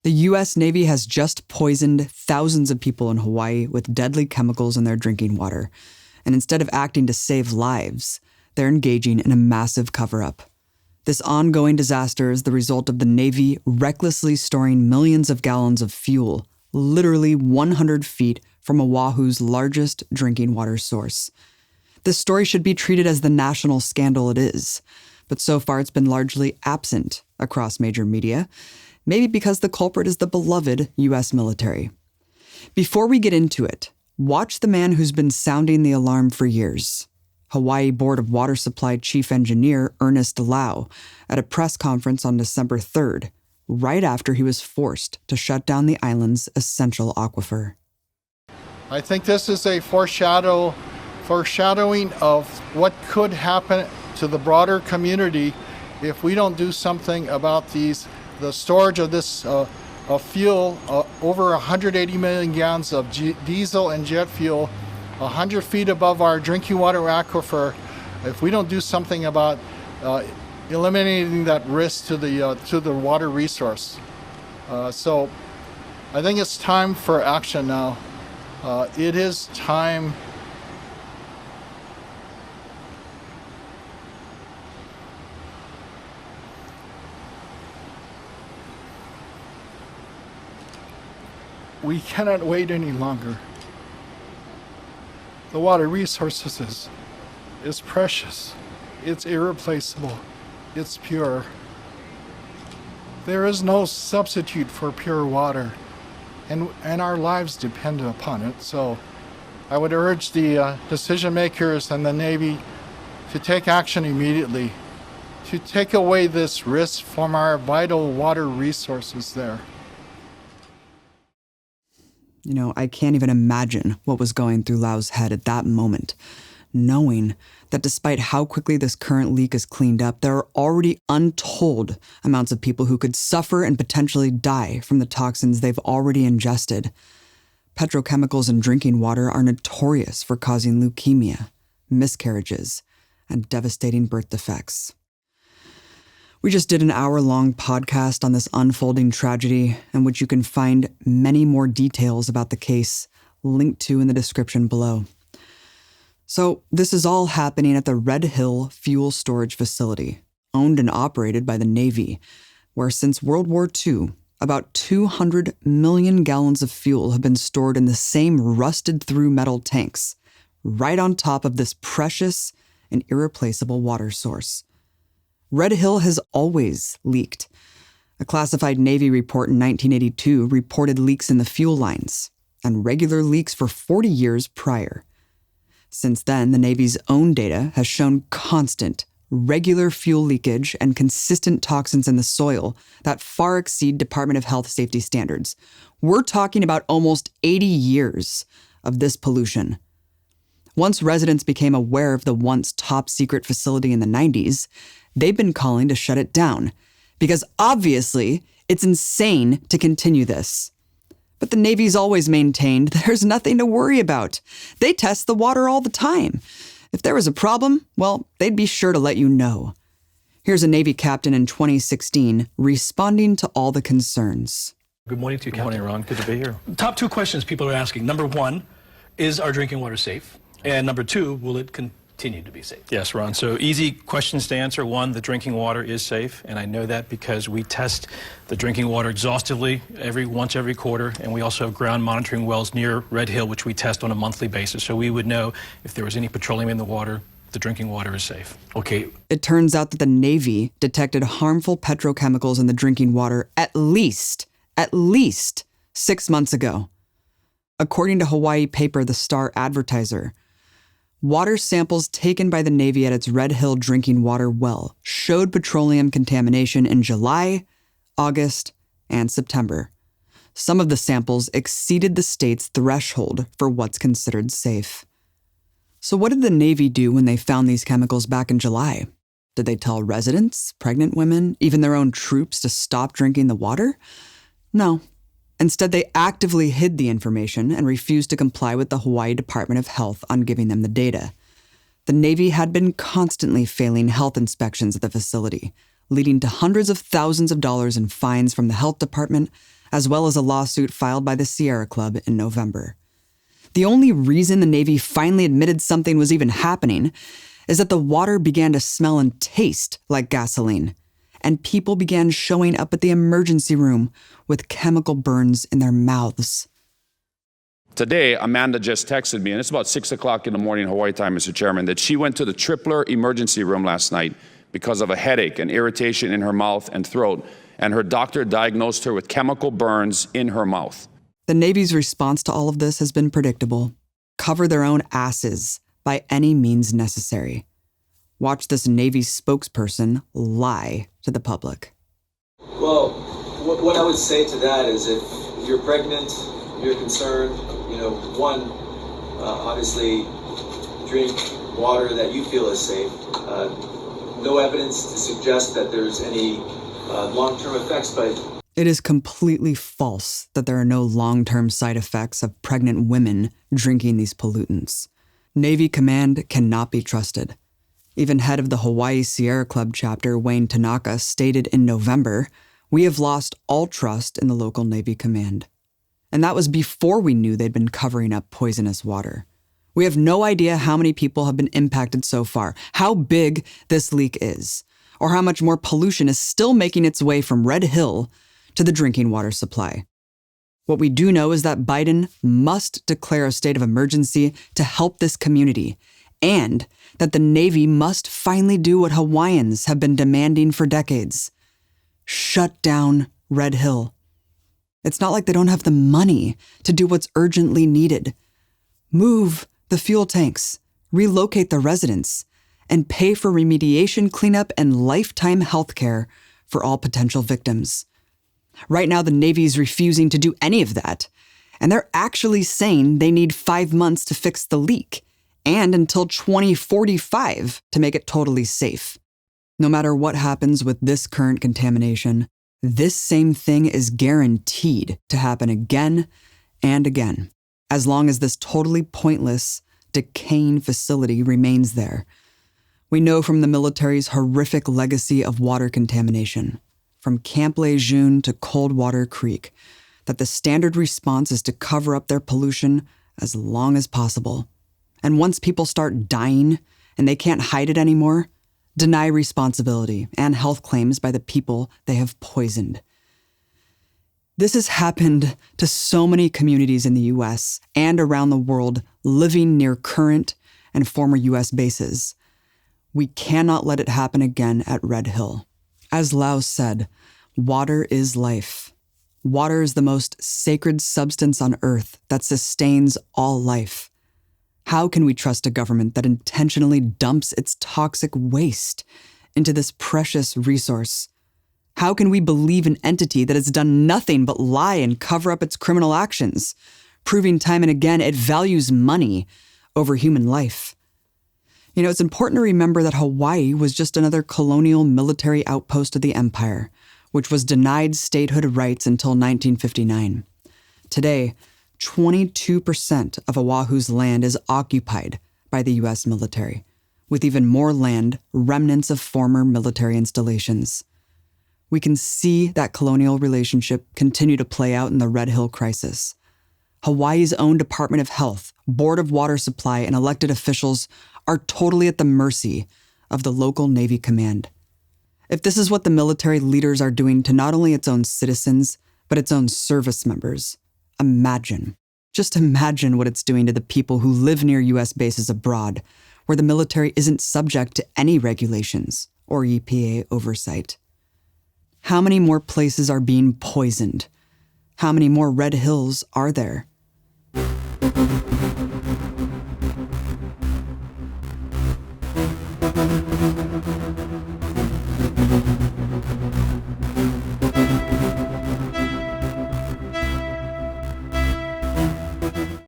The U.S. Navy has just poisoned thousands of people in Hawaii with deadly chemicals in their drinking water. And instead of acting to save lives, they're engaging in a massive cover-up. This ongoing disaster is the result of the Navy recklessly storing millions of gallons of fuel, literally 100 feet from Oahu's largest drinking water source. This story should be treated as the national scandal it is, but so far it's been largely absent across major media, maybe because the culprit is the beloved U.S. military. Before we get into it, watch the man who's been sounding the alarm for years. Hawaii Board of Water Supply Chief Engineer Ernest Lau at a press conference on December 3rd, right after he was forced to shut down the island's essential aquifer. I think this is a foreshadowing of what could happen to the broader community if we don't do something about the storage of this fuel, over 180 million gallons of diesel and jet fuel, 100 feet above our drinking water aquifer. If we don't do something about eliminating that risk to the water resource. So I think it's time for action now. It is time. We cannot wait any longer. The water resources is precious. It's irreplaceable. It's pure. There is no substitute for pure water, and our lives depend upon it. So I would urge the decision makers and the Navy to take action immediately to take away this risk from our vital water resources there. You know, I can't even imagine what was going through Lau's head at that moment, knowing that despite how quickly this current leak is cleaned up, there are already untold amounts of people who could suffer and potentially die from the toxins they've already ingested. Petrochemicals in drinking water are notorious for causing leukemia, miscarriages, and devastating birth defects. We just did an hour-long podcast on this unfolding tragedy, in which you can find many more details about the case linked to in the description below. So this is all happening at the Red Hill Fuel Storage Facility, owned and operated by the Navy, where since World War II, about 200 million gallons of fuel have been stored in the same rusted-through metal tanks, right on top of this precious and irreplaceable water source. Red Hill has always leaked. A classified Navy report in 1982 reported leaks in the fuel lines, and regular leaks for 40 years prior. Since then, the Navy's own data has shown constant, regular fuel leakage and consistent toxins in the soil that far exceed Department of Health safety standards. We're talking about almost 80 years of this pollution. Once residents became aware of the once top-secret facility in the 90s, they've been calling to shut it down, because obviously it's insane to continue this. But the Navy's always maintained there's nothing to worry about. They test the water all the time. If there was a problem, well, they'd be sure to let you know. Here's a Navy captain in 2016 responding to all the concerns. Good morning to you, Captain. Good morning, Ron. Good to be here. Top two questions people are asking. Number one, is our drinking water safe? And number two, will it continue to be safe? Yes, Ron. So easy questions to answer. One, the drinking water is safe, and I know that because we test the drinking water exhaustively once every quarter, and we also have ground monitoring wells near Red Hill, which we test on a monthly basis. So we would know if there was any petroleum in the water, the drinking water is safe. Okay. It turns out that the Navy detected harmful petrochemicals in the drinking water at least 6 months ago. According to Hawaii paper The Star Advertiser, water samples taken by the Navy at its Red Hill drinking water well showed petroleum contamination in July, August, and September. Some of the samples exceeded the state's threshold for what's considered safe. So what did the Navy do when they found these chemicals back in July? Did they tell residents, pregnant women, even their own troops to stop drinking the water? No. Instead, they actively hid the information and refused to comply with the Hawaii Department of Health on giving them the data. The Navy had been constantly failing health inspections at the facility, leading to hundreds of thousands of dollars in fines from the health department as well as a lawsuit filed by the Sierra Club in November. The only reason the Navy finally admitted something was even happening is that the water began to smell and taste like gasoline, and people began showing up at the emergency room with chemical burns in their mouths. Today, Amanda just texted me, and it's about 6 o'clock in the morning Hawaii time, Mr. Chairman, that she went to the Tripler emergency room last night because of a headache and irritation in her mouth and throat, and her doctor diagnosed her with chemical burns in her mouth. The Navy's response to all of this has been predictable. Cover their own asses by any means necessary. Watch this Navy spokesperson lie to the public. Well, what I would say to that is if you're pregnant, you're concerned, one, obviously drink water that you feel is safe. No evidence to suggest that there's any long-term effects, but it is completely false that there are no long-term side effects of pregnant women drinking these pollutants. Navy Command cannot be trusted. Even head of the Hawaii Sierra Club chapter, Wayne Tanaka, stated in November, "We have lost all trust in the local Navy Command." And that was before we knew they'd been covering up poisonous water. We have no idea how many people have been impacted so far, how big this leak is, or how much more pollution is still making its way from Red Hill to the drinking water supply. What we do know is that Biden must declare a state of emergency to help this community, and that the Navy must finally do what Hawaiians have been demanding for decades: shut down Red Hill. It's not like they don't have the money to do what's urgently needed. Move the fuel tanks, relocate the residents, and pay for remediation, cleanup, and lifetime health care for all potential victims. Right now, the Navy is refusing to do any of that, and they're actually saying they need 5 months to fix the leak, and until 2045 to make it totally safe. No matter what happens with this current contamination, this same thing is guaranteed to happen again and again, as long as this totally pointless, decaying facility remains there. We know from the military's horrific legacy of water contamination, from Camp Lejeune to Coldwater Creek, that the standard response is to cover up their pollution as long as possible. And once people start dying and they can't hide it anymore, deny responsibility and health claims by the people they have poisoned. This has happened to so many communities in the U.S. and around the world living near current and former U.S. bases. We cannot let it happen again at Red Hill. As Lau said, water is life. Water is the most sacred substance on earth that sustains all life. How can we trust a government that intentionally dumps its toxic waste into this precious resource? How can we believe an entity that has done nothing but lie and cover up its criminal actions, proving time and again it values money over human life? It's important to remember that Hawaii was just another colonial military outpost of the empire, which was denied statehood rights until 1959. Today, 22% of Oahu's land is occupied by the U.S. military, with even more land remnants of former military installations. We can see that colonial relationship continue to play out in the Red Hill crisis. Hawaii's own Department of Health, Board of Water Supply, and elected officials are totally at the mercy of the local Navy Command. If this is what the military leaders are doing to not only its own citizens, but its own service members, just imagine what it's doing to the people who live near U.S. bases abroad, where the military isn't subject to any regulations or EPA oversight. How many more places are being poisoned? How many more Red Hills are there?